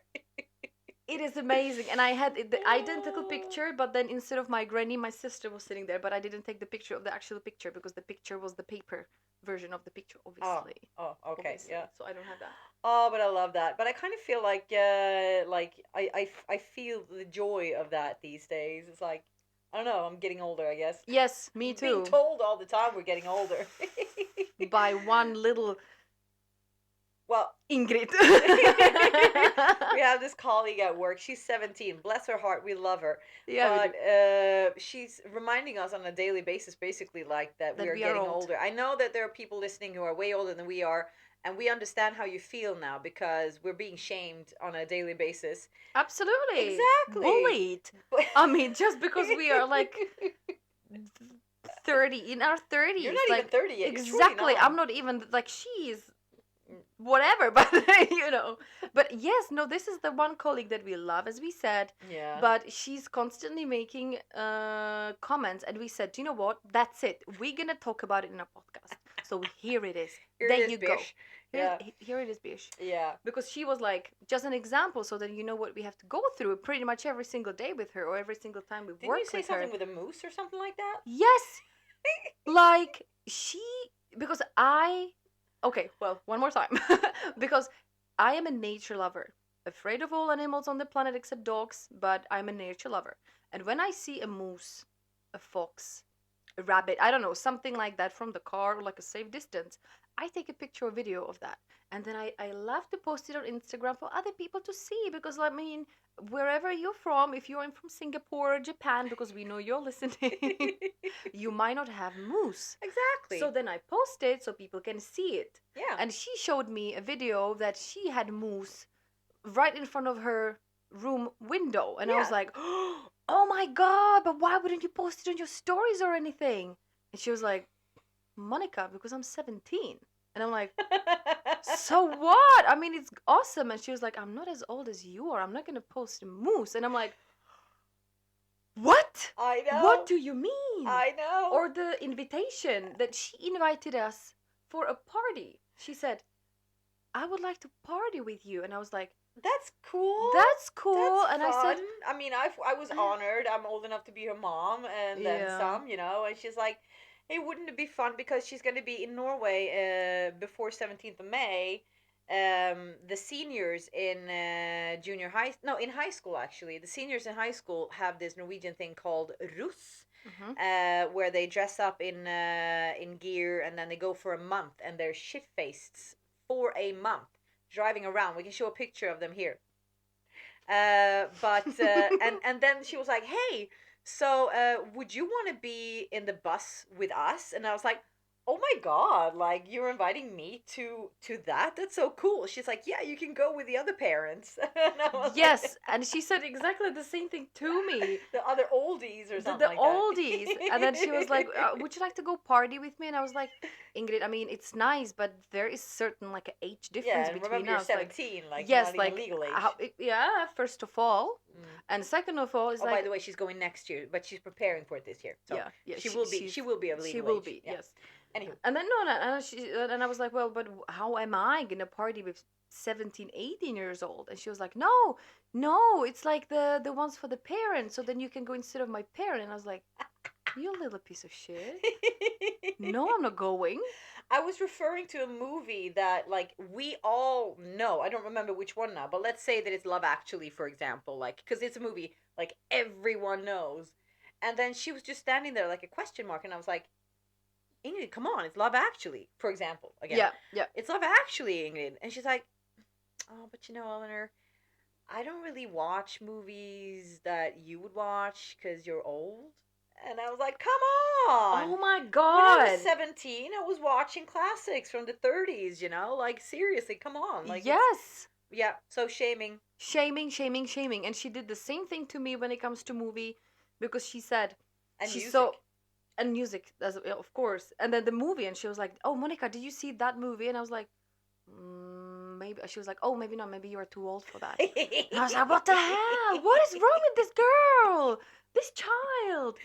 [SPEAKER 1] It is amazing. And I had the identical picture, but then instead of my granny, my sister was sitting there, but I didn't take the picture of the actual picture because the picture was the paper version of the picture, obviously.
[SPEAKER 2] Oh, okay.
[SPEAKER 1] Obviously.
[SPEAKER 2] Yeah.
[SPEAKER 1] So I don't have that.
[SPEAKER 2] Oh, but I love that. But I kind of feel like I feel the joy of that these days. It's like, I don't know, I'm getting older, I guess.
[SPEAKER 1] Yes, me too.
[SPEAKER 2] Being told all the time we're getting older.
[SPEAKER 1] By one little...
[SPEAKER 2] Well,
[SPEAKER 1] Ingrid.
[SPEAKER 2] We have this colleague at work. She's 17. Bless her heart. We love her.
[SPEAKER 1] Yeah,
[SPEAKER 2] but she's reminding us on a daily basis, basically, like that we are getting older. I know that there are people listening who are way older than we are, and we understand how you feel now because we're being shamed on a daily basis.
[SPEAKER 1] Absolutely.
[SPEAKER 2] Exactly.
[SPEAKER 1] Bullied. I mean, just because we are like 30, in our 30s.
[SPEAKER 2] You're not even 30 yet.
[SPEAKER 1] Exactly. I'm not even, like, she's whatever, but But yes, no, this is the one colleague that we love, as we said.
[SPEAKER 2] Yeah.
[SPEAKER 1] But she's constantly making comments, and we said, you know what? That's it. We're gonna talk about it in our podcast. So here it is.
[SPEAKER 2] Here
[SPEAKER 1] There
[SPEAKER 2] it is,
[SPEAKER 1] you go.
[SPEAKER 2] Bish. Yeah.
[SPEAKER 1] Here it is, Bish.
[SPEAKER 2] Yeah.
[SPEAKER 1] Because she was like, just an example, so that you know what we have to go through pretty much every single day with her, or every single time we work with her.
[SPEAKER 2] Didn't you say something with a moose or something like that?
[SPEAKER 1] Yes. Like because okay, well, one more time. Because I am a nature lover, afraid of all animals on the planet except dogs, but I'm a nature lover. And when I see a moose, a fox, a rabbit, I don't know, something like that from the car or like a safe distance, I take a picture or video of that. And then I love to post it on Instagram for other people to see, because I mean, wherever you're from, if you're from Singapore or Japan, because we know you're listening, you might not have moose.
[SPEAKER 2] Exactly.
[SPEAKER 1] So then I post it so people can see it.
[SPEAKER 2] Yeah.
[SPEAKER 1] And she showed me a video that she had moose right in front of her room window. And I was like, oh my God, but why wouldn't you post it on your stories or anything? And she was like, Monika, because I'm 17. And I'm like, so what? I mean, it's awesome. And she was like, I'm not as old as you are. I'm not going to post a moose. And I'm like, what?
[SPEAKER 2] I know.
[SPEAKER 1] What do you mean?
[SPEAKER 2] I know.
[SPEAKER 1] Or the invitation that she invited us for a party. She said, I would like to party with you. And I was like,
[SPEAKER 2] that's cool.
[SPEAKER 1] That's cool.
[SPEAKER 2] That's
[SPEAKER 1] and
[SPEAKER 2] fun.
[SPEAKER 1] I said,
[SPEAKER 2] I mean, I was honored. I'm old enough to be her mom, and then some, you know. And she's like, hey, wouldn't it be fun, because she's going to be in Norway before 17th of May. The seniors in in high school, actually, the seniors in high school have this Norwegian thing called russ, where they dress up in gear, and then they go for a month, and they're shit faced for a month, driving around. We can show a picture of them here. But and then she was like, hey, so would you want to be in the bus with us? And I was like, oh my God, like, you're inviting me to that? That's so cool. She's like, yeah, you can go with the other parents.
[SPEAKER 1] Yes,
[SPEAKER 2] like,
[SPEAKER 1] and she said exactly the same thing to me.
[SPEAKER 2] The other oldies or something
[SPEAKER 1] the
[SPEAKER 2] like
[SPEAKER 1] oldies.
[SPEAKER 2] that.
[SPEAKER 1] And then she was like, would you like to go party with me? And I was like, Ingrid, I mean, it's nice, but there is certain like an age difference between
[SPEAKER 2] remember you're
[SPEAKER 1] us.
[SPEAKER 2] 17, like
[SPEAKER 1] yes,
[SPEAKER 2] not
[SPEAKER 1] like
[SPEAKER 2] even legal age.
[SPEAKER 1] First of all, and second of all, is
[SPEAKER 2] by
[SPEAKER 1] like,
[SPEAKER 2] the way, she's going next year, but she's preparing for it this year. So
[SPEAKER 1] yeah,
[SPEAKER 2] she will be of legal age.
[SPEAKER 1] She will be, yes.
[SPEAKER 2] Anyway.
[SPEAKER 1] And then and I was like, well, but how am I gonna party with 17, 18 years old? And she was like, no, it's like the ones for the parents, so then you can go instead of my parent. And I was like, you little piece of shit. No, I'm not going.
[SPEAKER 2] I was referring to a movie that, like, we all know. I don't remember which one now, but let's say that it's Love Actually, for example, like, because it's a movie like everyone knows. And then she was just standing there like a question mark, and I was like, Ingrid, come on, it's Love Actually, for example. Again,
[SPEAKER 1] yeah,
[SPEAKER 2] it's Love Actually, Ingrid. And she's like, oh, but you know, Eleanor, I don't really watch movies that you would watch because you're old. And I was like, come on.
[SPEAKER 1] Oh my God.
[SPEAKER 2] When I was 17, I was watching classics from the 30s, you know? Like, seriously, come on. Like,
[SPEAKER 1] yes.
[SPEAKER 2] Yeah, so shaming.
[SPEAKER 1] Shaming. And she did the same thing to me when it comes to movie, because she said,
[SPEAKER 2] and
[SPEAKER 1] she's
[SPEAKER 2] music.
[SPEAKER 1] And music, of course. And then the movie, and she was like, oh, Monika, did you see that movie? And I was like, maybe. She was like, oh, maybe not. Maybe you are too old for that. And I was like, what the hell? What is wrong with this girl? This child.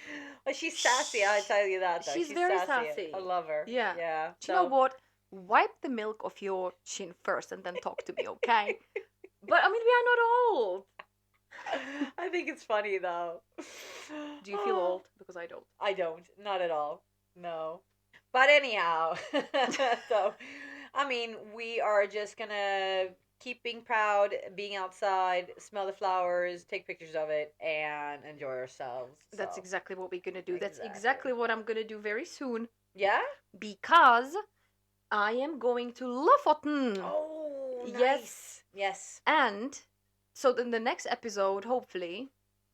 [SPEAKER 2] Well, she's sassy, I tell you that, though.
[SPEAKER 1] She's very sassy.
[SPEAKER 2] I love her.
[SPEAKER 1] Yeah.
[SPEAKER 2] Yeah.
[SPEAKER 1] Do you know what? Wipe the milk off your chin first and then talk to me, okay? But, I mean, we are not old.
[SPEAKER 2] I think it's funny, though.
[SPEAKER 1] Do you feel old? Because I don't.
[SPEAKER 2] I don't. Not at all. No. But anyhow, so, I mean, we are just gonna keep being proud, being outside, smell the flowers, take pictures of it, and enjoy ourselves.
[SPEAKER 1] That's exactly what we're gonna do. That's exactly what I'm gonna do very soon.
[SPEAKER 2] Yeah?
[SPEAKER 1] Because I am going to Lofoten.
[SPEAKER 2] Oh, nice.
[SPEAKER 1] Yes.
[SPEAKER 2] Yes.
[SPEAKER 1] And so in the next episode, hopefully,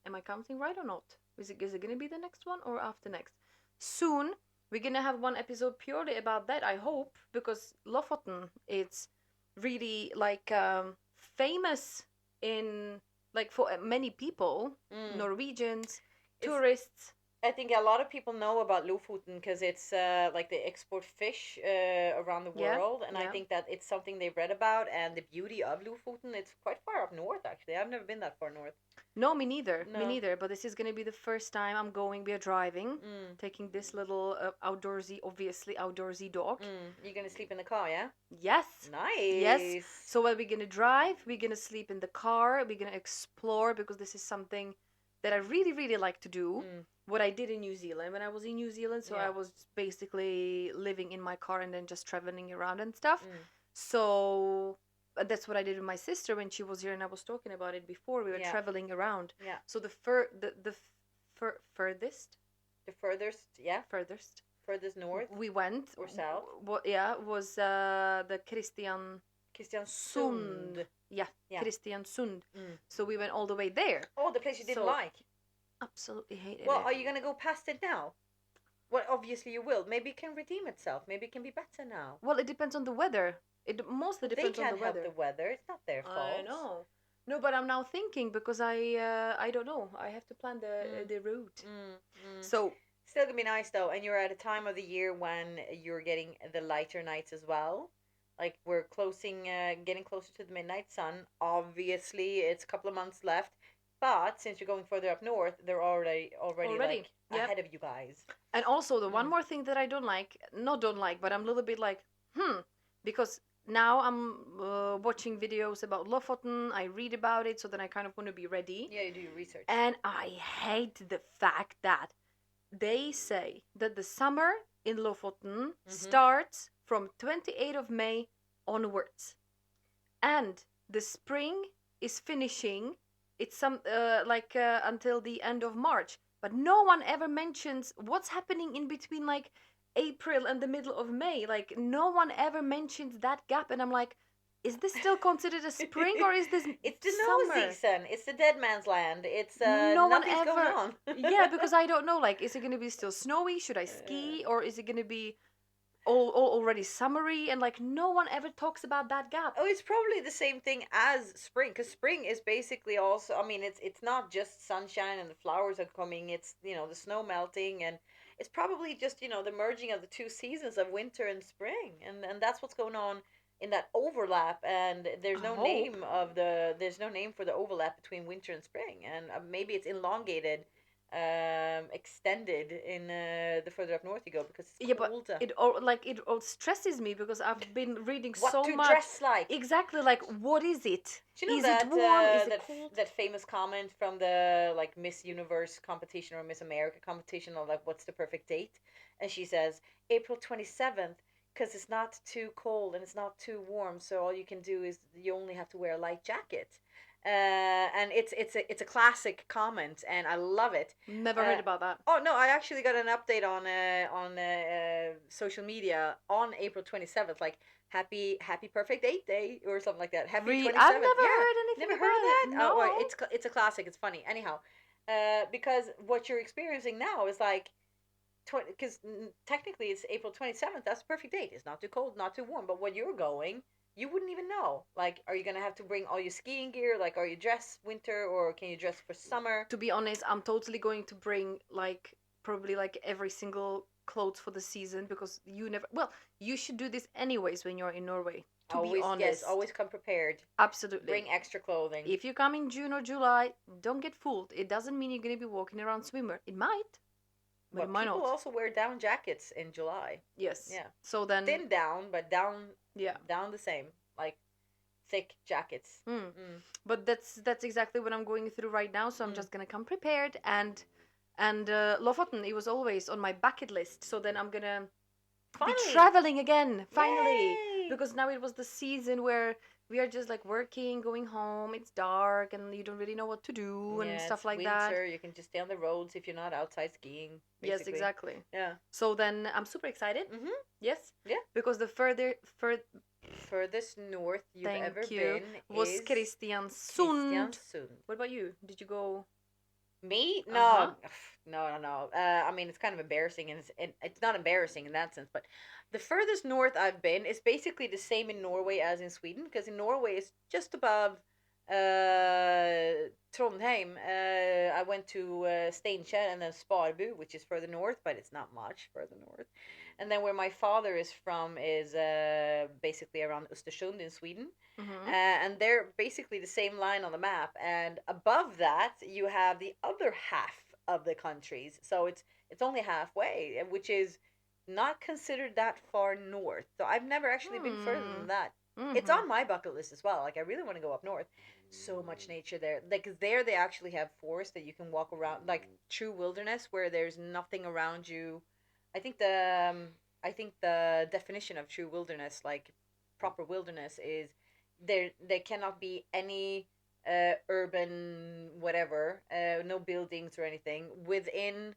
[SPEAKER 1] am I counting right or not? Is it going to be the next one or after next? Soon, we're going to have one episode purely about that, I hope, because Lofoten, it's really like famous in, like, for many people, Norwegians, tourists.
[SPEAKER 2] I think a lot of people know about Lofoten because it's like they export fish around the
[SPEAKER 1] Yeah,
[SPEAKER 2] world, and I
[SPEAKER 1] yeah.
[SPEAKER 2] think that it's something they've read about. And the beauty of Lofoten, it's quite far up north actually. I've never been that far north.
[SPEAKER 1] No, me neither. Me
[SPEAKER 2] No.
[SPEAKER 1] neither. But this is gonna be the first time I'm going. We are driving,
[SPEAKER 2] Mm.
[SPEAKER 1] taking this little outdoorsy, obviously outdoorsy dog.
[SPEAKER 2] You're gonna sleep in the car, yeah?
[SPEAKER 1] Yes, yes.
[SPEAKER 2] Nice.
[SPEAKER 1] So while we're gonna drive, we're gonna sleep in the car. We're gonna explore because this is something that I really, really like to do.
[SPEAKER 2] Mm.
[SPEAKER 1] What I did in New Zealand when I was in New Zealand, so
[SPEAKER 2] Yeah.
[SPEAKER 1] I was basically living in my car and then just traveling around and stuff.
[SPEAKER 2] Mm.
[SPEAKER 1] So that's what I did with my sister when she was here, and I was talking about it before. We were
[SPEAKER 2] Yeah.
[SPEAKER 1] traveling around.
[SPEAKER 2] Yeah.
[SPEAKER 1] So furthest,
[SPEAKER 2] The furthest, yeah,
[SPEAKER 1] furthest
[SPEAKER 2] furthest north
[SPEAKER 1] we went.
[SPEAKER 2] or south.
[SPEAKER 1] What? Yeah, was the Christian
[SPEAKER 2] Kristiansund.
[SPEAKER 1] Yeah,
[SPEAKER 2] Yeah.
[SPEAKER 1] Kristiansund.
[SPEAKER 2] Mm.
[SPEAKER 1] So we went all the way there.
[SPEAKER 2] Oh, the place you didn't
[SPEAKER 1] So
[SPEAKER 2] like.
[SPEAKER 1] absolutely hated
[SPEAKER 2] Well,
[SPEAKER 1] it.
[SPEAKER 2] are you gonna go past it now? Well, obviously you will. Maybe it can redeem itself. Maybe it can be better now.
[SPEAKER 1] Well, it depends on the weather. It mostly
[SPEAKER 2] They
[SPEAKER 1] depends on
[SPEAKER 2] can't
[SPEAKER 1] the
[SPEAKER 2] help
[SPEAKER 1] weather.
[SPEAKER 2] the weather. It's not their fault.
[SPEAKER 1] I know. No, but I'm now thinking because I don't know. I have to plan the route. So
[SPEAKER 2] Still gonna be nice though, and you're at a time of the year when you're getting the lighter nights as well. Like we're getting closer to the midnight sun. Obviously, it's a couple of months left, but since you're going further up north, they're already like
[SPEAKER 1] yep.
[SPEAKER 2] ahead of you guys.
[SPEAKER 1] And also the one more thing that I don't like, but I'm a little bit like because now I'm watching videos about Lofoten. I read about it, so then I kind of want to be ready.
[SPEAKER 2] Yeah, you do your research.
[SPEAKER 1] And I hate the fact that they say that the summer in Lofoten starts from 28th of May onwards, and the spring is finishing. It's until the end of March, but no one ever mentions what's happening in between like April and the middle of May. Like no one ever mentions that gap, and I'm like, is this still considered a spring or is this
[SPEAKER 2] it's the
[SPEAKER 1] summer?
[SPEAKER 2] snow season. It's the dead man's land. It's
[SPEAKER 1] no one
[SPEAKER 2] nothing's
[SPEAKER 1] ever
[SPEAKER 2] going on.
[SPEAKER 1] yeah, because I don't know, like, is it gonna be still snowy? Should I ski, or is it gonna be all already summery? And like no one ever talks about that gap.
[SPEAKER 2] Oh, it's probably the same thing as spring, because spring is basically also. I mean, it's not just sunshine and the flowers are coming. It's the snow melting, and it's probably just the merging of the two seasons of winter and spring, and that's what's going on in that overlap. And there's no name for the overlap between winter and spring, and maybe it's elongated, extended in the further up north you go, because it's cold.
[SPEAKER 1] But it all stresses me because I've been reading
[SPEAKER 2] What
[SPEAKER 1] so
[SPEAKER 2] to
[SPEAKER 1] much.
[SPEAKER 2] dress like?
[SPEAKER 1] Exactly, like what is it?
[SPEAKER 2] Do you know
[SPEAKER 1] is
[SPEAKER 2] that
[SPEAKER 1] it warm? Is it
[SPEAKER 2] that
[SPEAKER 1] cold?
[SPEAKER 2] that famous comment from the like Miss Universe competition or Miss America competition of like what's the perfect date? And she says April 27th because it's not too cold and it's not too warm, so all you can do is you only have to wear a light jacket. And it's a classic comment, and I love it.
[SPEAKER 1] Never heard about that.
[SPEAKER 2] Oh no, I actually got an update on social media on April 27th, like happy perfect date day or something like that. Happy 27th.
[SPEAKER 1] I've never heard anything
[SPEAKER 2] Never
[SPEAKER 1] about
[SPEAKER 2] heard of that?
[SPEAKER 1] it. No.
[SPEAKER 2] Oh, well, it's a classic. It's funny. Anyhow, because what you're experiencing now is like because technically it's April 27th. That's the perfect date. It's not too cold, not too warm. But when you're going, you wouldn't even know. Like, are you gonna have to bring all your skiing gear? Like, are you dressed winter or can you dress for summer?
[SPEAKER 1] To be honest, I'm totally going to bring like probably like every single clothes for the season, because you should do this anyways when you're in Norway. To
[SPEAKER 2] always,
[SPEAKER 1] be honest,
[SPEAKER 2] yes, always come prepared.
[SPEAKER 1] Absolutely.
[SPEAKER 2] Bring extra clothing.
[SPEAKER 1] If you come in June or July, don't get fooled. It doesn't mean you're gonna be walking around swimmer. It might. But it might
[SPEAKER 2] people
[SPEAKER 1] not.
[SPEAKER 2] also wear down jackets in July.
[SPEAKER 1] Yes.
[SPEAKER 2] Yeah.
[SPEAKER 1] So then
[SPEAKER 2] thin down, but down.
[SPEAKER 1] Yeah.
[SPEAKER 2] Down the same, like thick jackets.
[SPEAKER 1] But that's exactly what I'm going through right now. So I'm just gonna come prepared, and Lofoten, it was always on my bucket list. So then I'm gonna be traveling again finally. Yay! Because now it was the season where we are just like working, going home. It's dark, and you don't really know what to do and stuff like that.
[SPEAKER 2] Winter, you can just stay on the roads if you're not outside skiing. Basically.
[SPEAKER 1] Yes, exactly.
[SPEAKER 2] Yeah.
[SPEAKER 1] So then I'm super excited. Yes.
[SPEAKER 2] Yeah.
[SPEAKER 1] Because the
[SPEAKER 2] furthest north you've ever been
[SPEAKER 1] was Kristiansund. What about you? Did you go?
[SPEAKER 2] Me? No. No. I mean, it's kind of embarrassing, and it's not embarrassing in that sense, but the furthest north I've been is basically the same in Norway as in Sweden, because in Norway it's just above Trondheim, I went to Steinkjer and then Sparbu, which is further north, but it's not much further north. And then where my father is from is basically around Östersund in Sweden. And they're basically the same line on the map. And above that, you have the other half of the countries. So it's only halfway, which is not considered that far north. So I've never actually been further than that. It's on my bucket list as well. Like I really want to go up north. So much nature there. Like there, they actually have forests that you can walk around, like true wilderness where there's nothing around you. I think the definition of true wilderness, like proper wilderness, is there cannot be any urban whatever, no buildings or anything within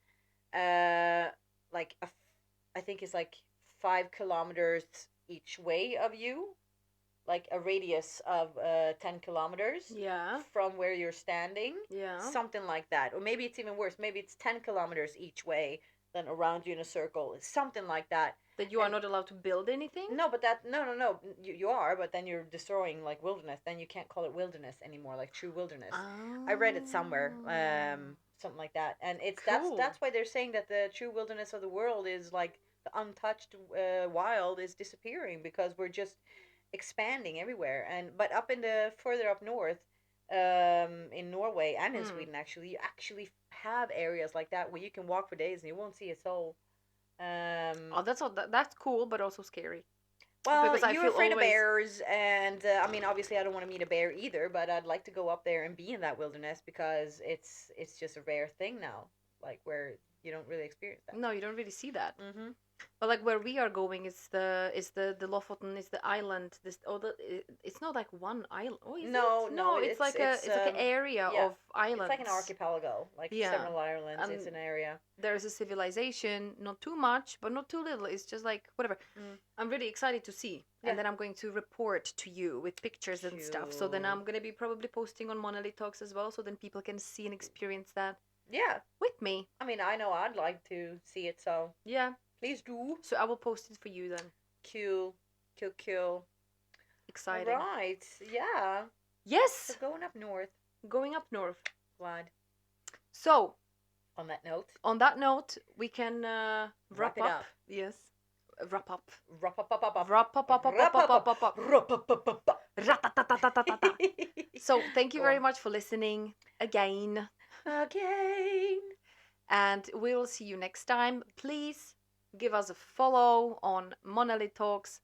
[SPEAKER 2] like I think it's like 5 kilometers each way of you, like a radius of 10 kilometers from where you're standing. Something like that. Or maybe it's even worse. Maybe it's 10 kilometers each way, then around you in a circle. Something like that.
[SPEAKER 1] That you are not allowed to build anything?
[SPEAKER 2] No, but that, no. You are, but then you're destroying like wilderness. Then you can't call it wilderness anymore, like true wilderness. Oh. I read it somewhere, something like that. And it's cool. That's why they're saying that the true wilderness of the world is like the untouched wild is disappearing because we're just expanding everywhere. And but up in the further up north, in Norway and in Sweden, actually, you actually have areas like that where you can walk for days and you won't see a soul.
[SPEAKER 1] Oh, that's cool, but also scary.
[SPEAKER 2] Well, because you're afraid of bears, and I mean, obviously, I don't want to meet a bear either. But I'd like to go up there and be in that wilderness because it's just a rare thing now, like where you don't really experience that.
[SPEAKER 1] No, you don't really see that. Mm-hmm. But like where we are going is the Lofoten, is the island. It's not like one island. Oh, is
[SPEAKER 2] no,
[SPEAKER 1] it?
[SPEAKER 2] No,
[SPEAKER 1] it's like an area of islands.
[SPEAKER 2] It's like an archipelago, like several islands. And it's an area.
[SPEAKER 1] There's a civilization, not too much, but not too little. It's just like whatever. I'm really excited to see, and then I'm going to report to you with pictures and stuff. So then I'm gonna be probably posting on Monolith Talks as well, so then people can see and experience that.
[SPEAKER 2] Yeah,
[SPEAKER 1] with me.
[SPEAKER 2] I mean, I know I'd like to see it, so
[SPEAKER 1] yeah.
[SPEAKER 2] Please do.
[SPEAKER 1] So I will post it for you then.
[SPEAKER 2] Cool.
[SPEAKER 1] Exciting.
[SPEAKER 2] All right. Yeah.
[SPEAKER 1] Yes.
[SPEAKER 2] So going up north.
[SPEAKER 1] Glad. So.
[SPEAKER 2] On that note,
[SPEAKER 1] we can wrap
[SPEAKER 2] it up.
[SPEAKER 1] Yes. Wrap up. So thank you very much for listening again. And we will see you next time. Please give us a follow on Monolith Talks.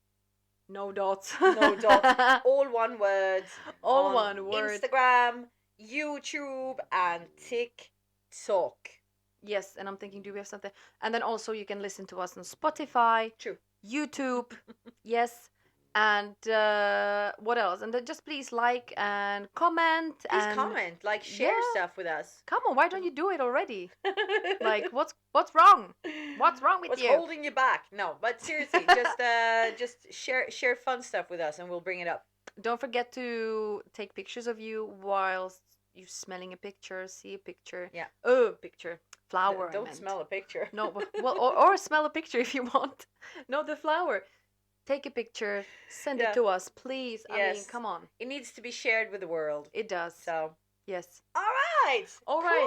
[SPEAKER 1] No dots.
[SPEAKER 2] All one word.
[SPEAKER 1] All one word.
[SPEAKER 2] Instagram, YouTube, and TikTok.
[SPEAKER 1] Yes, and I'm thinking, do we have something? And then also you can listen to us on Spotify.
[SPEAKER 2] True.
[SPEAKER 1] YouTube. Yes. And what else? And then just please like and comment.
[SPEAKER 2] Comment, like share stuff with us.
[SPEAKER 1] Come on, why don't you do it already? Like, what's wrong? What's wrong with you?
[SPEAKER 2] What's holding you back? No, but seriously, just share fun stuff with us, and we'll bring it up.
[SPEAKER 1] Don't forget to take pictures of you whilst you smelling a picture, see a picture.
[SPEAKER 2] Yeah.
[SPEAKER 1] Oh, picture. Flower.
[SPEAKER 2] Don't smell a picture.
[SPEAKER 1] No, well, or smell a picture if you want. No, the flower. Take a picture, send it to us, please. Yes. I mean, come on.
[SPEAKER 2] It needs to be shared with the world.
[SPEAKER 1] It does.
[SPEAKER 2] So,
[SPEAKER 1] yes.
[SPEAKER 2] All right.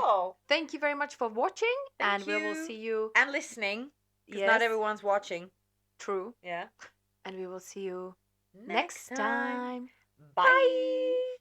[SPEAKER 1] Cool. Thank you very much for watching. Thank you. We will see you.
[SPEAKER 2] And listening. Because not everyone's watching.
[SPEAKER 1] True.
[SPEAKER 2] Yeah.
[SPEAKER 1] And we will see you next time.
[SPEAKER 2] Bye.